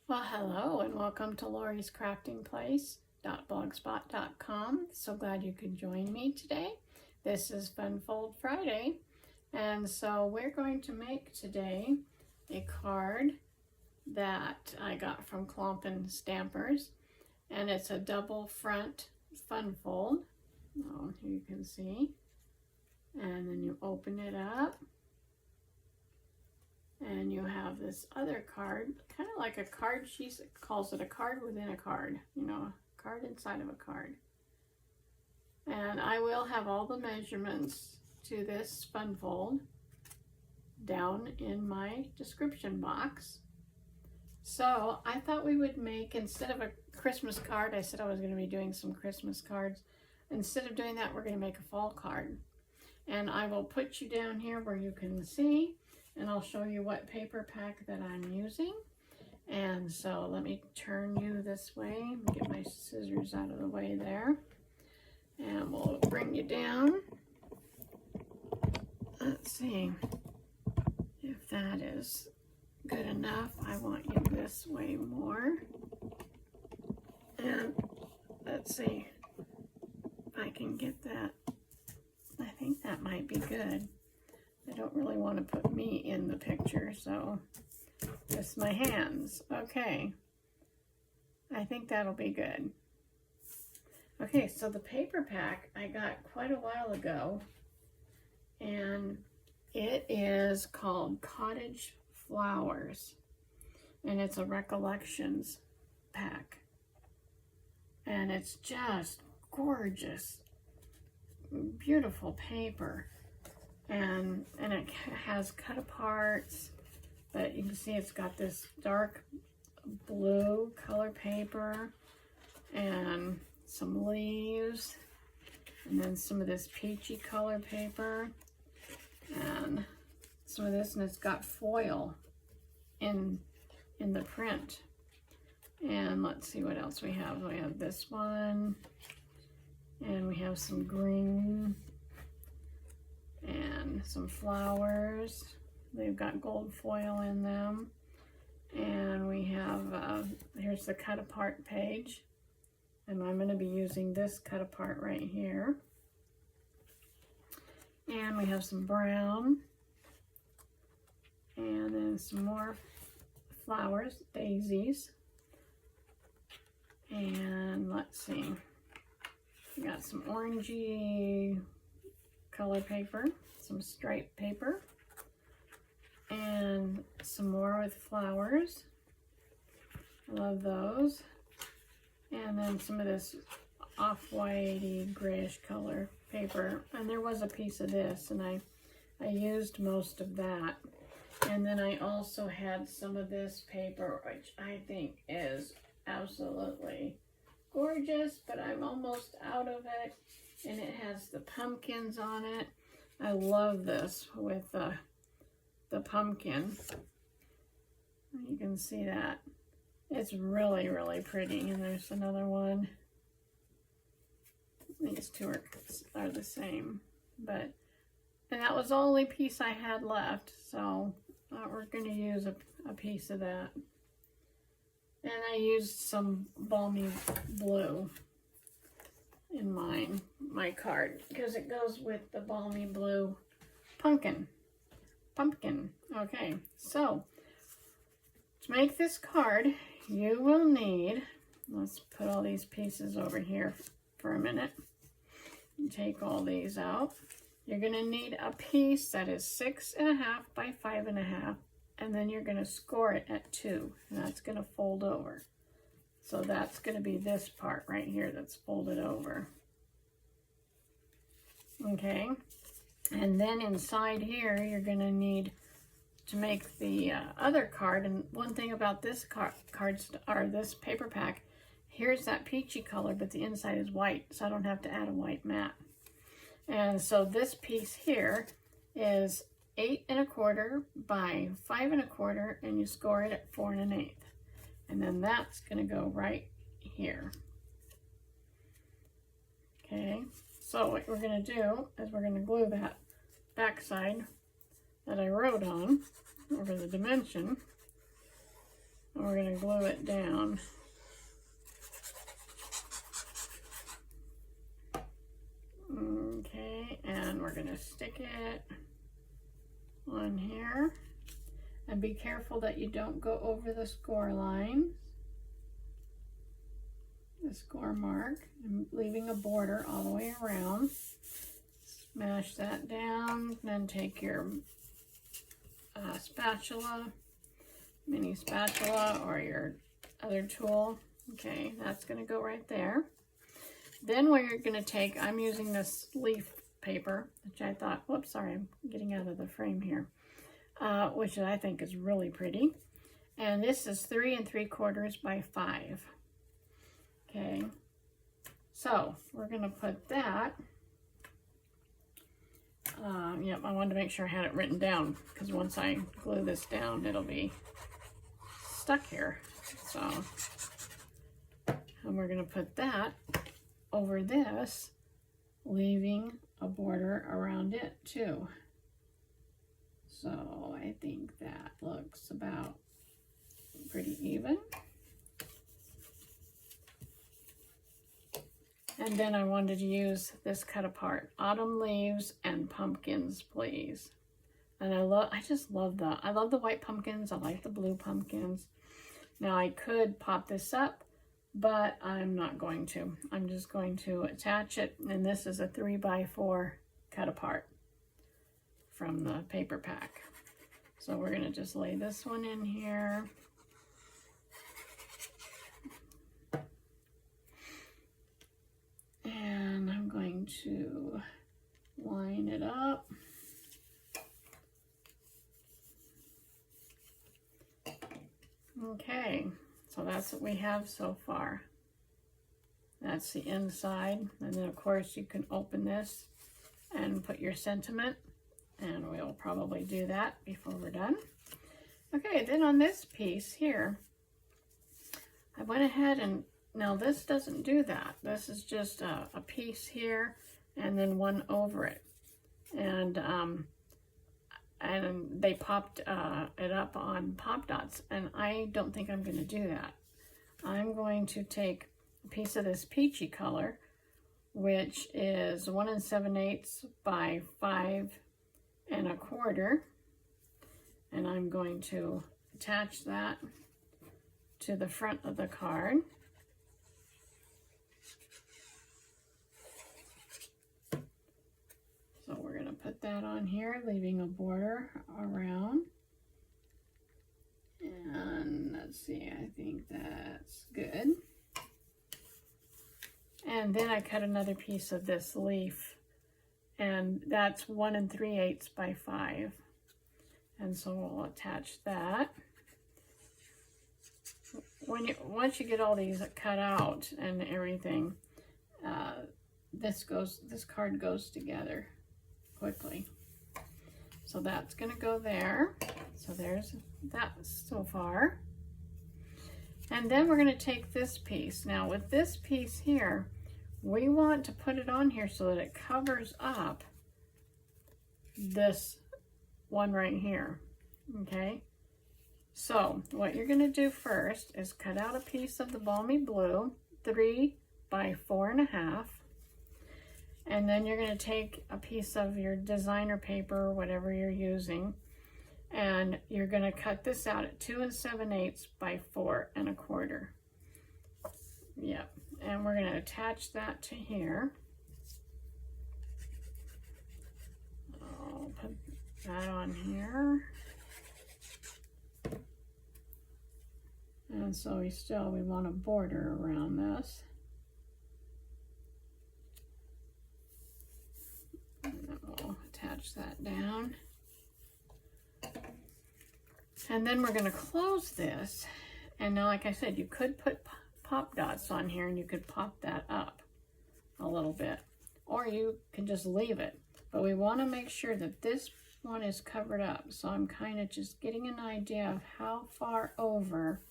Well, hello and welcome to Lori's Crafting Place.blogspot.com. So glad you could join me today. This is Fun Fold Friday, and so we're going to make today a card that I got from Klompin Stampers, and it's a double front fun fold. Oh, here you can see, and then you open it up. And you have this other card, kind of like a card. She calls it a card within a card, you know, a card inside of a card. And I will have all the measurements to this fun fold down in my description box. So I thought we would make, instead of a Christmas card, I said I was going to be doing some Christmas cards. Instead of doing that, we're going to make a fall card. And I will put you down here where you can see, and I'll show you what paper pack that I'm using. And so let me turn you this way, get my scissors out of the way there, and we'll bring you down. Let's see if that is good enough. I want you this way more. And let's see if I can get that. I think that might be good. I don't really want to put me in the picture, so just my hands. Okay, I think that'll be good. Okay, so the paper pack I got quite a while ago, and it is called Cottage Flowers, and it's a Recollections pack, and it's just gorgeous, beautiful paper. And it has cut aparts, but you can see it's got this dark blue color paper and some leaves, and then some of this peachy color paper and some of this, and it's got foil in the print. And let's see what else we have. We have this one, and we have some green and some flowers. They've got gold foil in them. And we have, here's the cut apart page. And I'm going to be using this cut apart right here. And we have some brown. And then some more flowers, daisies. And let's see, we got some orangey color paper, some striped paper, and some more with flowers. I love those. And then some of this off-whitey grayish color paper. And there was a piece of this, and I used most of that. And then I also had some of this paper, which I think is absolutely gorgeous, but I'm almost out of it. And it has the pumpkins on it. I love this with the pumpkin. You can see that. It's really, really pretty. And there's another one. These two are the same. And that was the only piece I had left. So we're going to use a piece of that. And I used some balmy blue in my card, because it goes with the balmy blue pumpkin. Okay, so to make this card, you will need, let's put all these pieces over here for a minute and take all these out. You're going to need a piece that is 6.5 by 5.5, and then you're going to score it at 2, and that's going to fold over. So that's going to be this part right here that's folded over. Okay, and then inside here you're going to need to make the other card. And one thing about this this paper pack, here's that peachy color, but the inside is white, so I don't have to add a white mat. And so this piece here is 8.25 by 5.25, and you score it at 4 1/8. And then that's going to go right here. Okay, so what we're going to do is we're going to glue that backside that I wrote on over the dimension. And we're going to glue it down. Okay, and we're going to stick it on here. And be careful that you don't go over the score line, the score mark. I'm leaving a border all the way around. Smash that down, then take your spatula, mini spatula, or your other tool. Okay, that's going to go right there. Then what you're going to take, I'm using this leaf paper, which I thought, whoops, sorry, I'm getting out of the frame here, which I think is really pretty. And this is 3 3/4 by 5. Okay, so we're going to put that. Yep, I wanted to make sure I had it written down, because once I glue this down, it'll be stuck here. So, and we're going to put that over this, leaving a border around it too. So I think that looks about pretty even. And then I wanted to use this cut apart. Autumn leaves and pumpkins, please. And I just love I love the white pumpkins. I like the blue pumpkins. Now I could pop this up, but I'm not going to. I'm just going to attach it. And this is a 3 by 4 cut apart from the paper pack. So we're gonna just lay this one in here. And I'm going to line it up. Okay, so that's what we have so far. That's the inside. And then of course you can open this and put your sentiment, and we'll probably do that before we're done. Okay, then on this piece here, I went ahead and, now this doesn't do that. This is just a piece here and then one over it. And they popped it up on Pop Dots, and I don't think I'm going to do that. I'm going to take a piece of this peachy color, which is 1 7/8 by 5 1/4, and I'm going to attach that to the front of the card. So we're going to put that on here, leaving a border around. And let's see, I think that's good. And then I cut another piece of this leaf, and that's 1 3/8 by 5. And so we'll attach that. Once you get all these cut out and everything, this card goes together quickly. So that's going to go there. So there's that so far. And then we're going to take this piece. Now with this piece here, we want to put it on here so that it covers up this one right here. Okay, so what you're going to do first is cut out a piece of the Balmy Blue, 3 by 4 1/2. And then you're going to take a piece of your designer paper, whatever you're using, and you're going to cut this out at 2 7/8 by 4 1/4. Yep, and we're going to attach that to here. I'll put that on here. And so we want a border around this. And then we'll attach that down. And then we're going to close this. And now, like I said, you could put Pop Dots on here and you could pop that up a little bit. Or you can just leave it. But we want to make sure that this one is covered up. So I'm kind of just getting an idea of how far over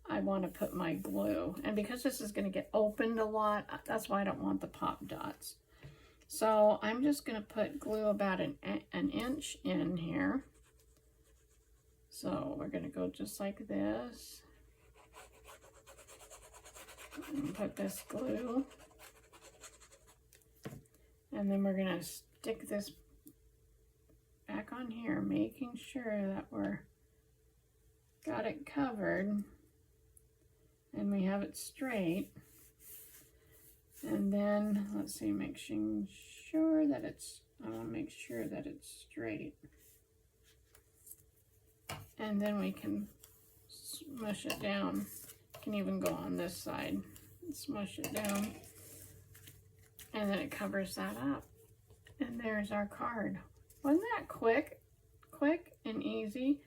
I want to put my glue. And because this is going to get opened a lot, that's why I don't want the Pop Dots. So I'm just going to put glue about an inch in here. So we're going to go just like this. And put this glue. And then we're going to stick this back on here, making sure that we're got it covered and we have it straight. And then let's see, making sure that I want to make sure that it's straight. And then we can smush it down. Can even go on this side and smush it down. And then it covers that up. And there's our card. Wasn't that quick? Quick and easy.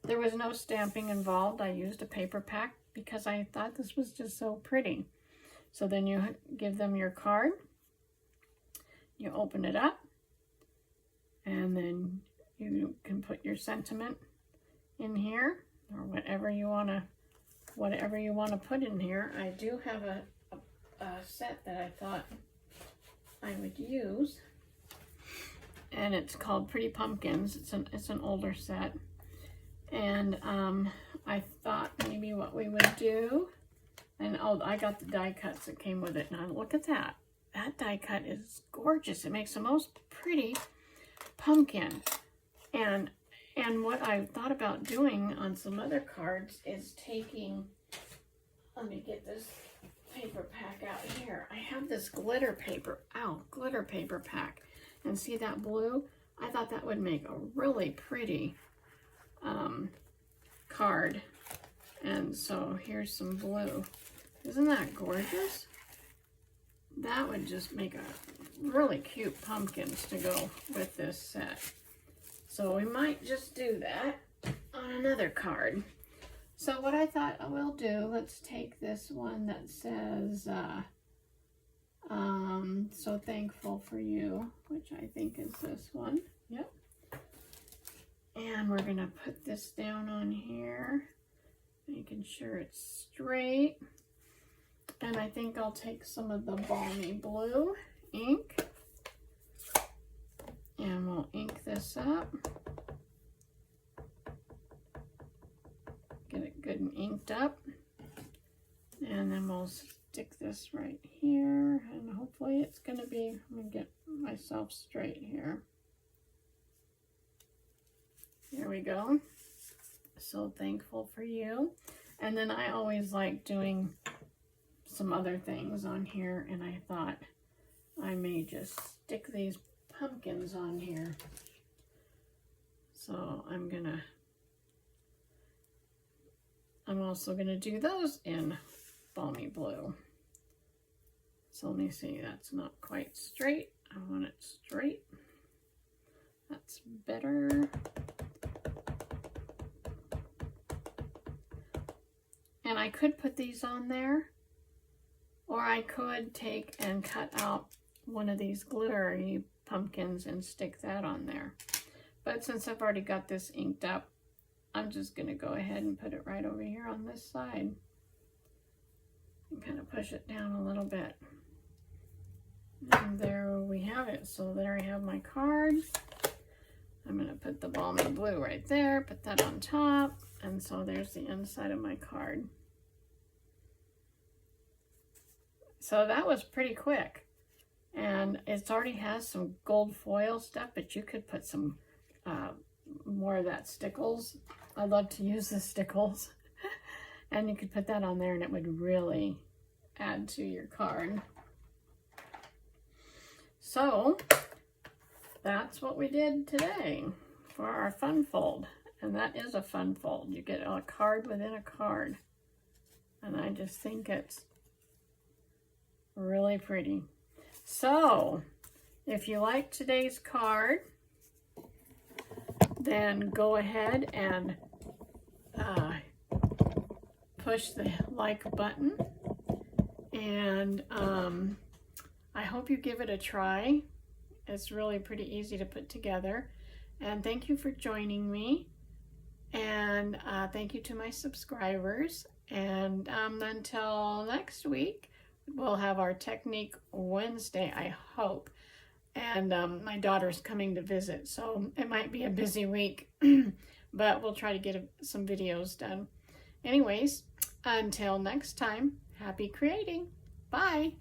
There was no stamping involved. I used a paper pack because I thought this was just so pretty. So then you give them your card. You open it up. And then you can put your sentiment in here, or whatever you want to put in here. I do have a set that I thought I would use, and it's called Pretty Pumpkins. It's an older set, and I thought maybe what we would do, and oh, I got the die cuts that came with it. Now look at that. That die cut is gorgeous. It makes the most pretty pumpkin. And what I thought about doing on some other cards is taking, let me get this paper pack out here. I have this glitter paper pack. And see that blue? I thought that would make a really pretty card. And so here's some blue. Isn't that gorgeous? That would just make a really cute pumpkins to go with this set. So we might just do that on another card. So what I thought I will do, let's take this one that says, so thankful for you, which I think is this one. Yep. And we're going to put this down on here, making sure it's straight. And I think I'll take some of the Balmy Blue ink. And we'll ink this up. Get it good and inked up. And then we'll stick this right here. And hopefully it's going to be, I'm going to get myself straight here. There we go. So thankful for you. And then I always like doing some other things on here. And I thought I may just stick these pumpkins on here. So I'm also gonna do those in Balmy Blue. So let me see, that's not quite straight. I want it straight. That's better. And I could put these on there, or I could take and cut out one of these glittery pumpkins and stick that on there. But since I've already got this inked up, I'm just going to go ahead and put it right over here on this side and kind of push it down a little bit. And there we have it. So there I have my card. I'm going to put the Balmy Blue right there, put that on top, and so there's the inside of my card. So that was pretty quick. And it already has some gold foil stuff, but you could put some more of that stickles. I love to use the stickles. And you could put that on there and it would really add to your card. So that's what we did today for our fun fold. And that is a fun fold. You get a card within a card. And I just think it's really pretty. So, if you like today's card, then go ahead and push the like button. And I hope you give it a try. It's really pretty easy to put together. And thank you for joining me. And thank you to my subscribers. And until next week, we'll have our Technique Wednesday, I hope. And my daughter's coming to visit, so it might be a busy week, but we'll try to get some videos done. Anyways, until next time, Happy creating. Bye.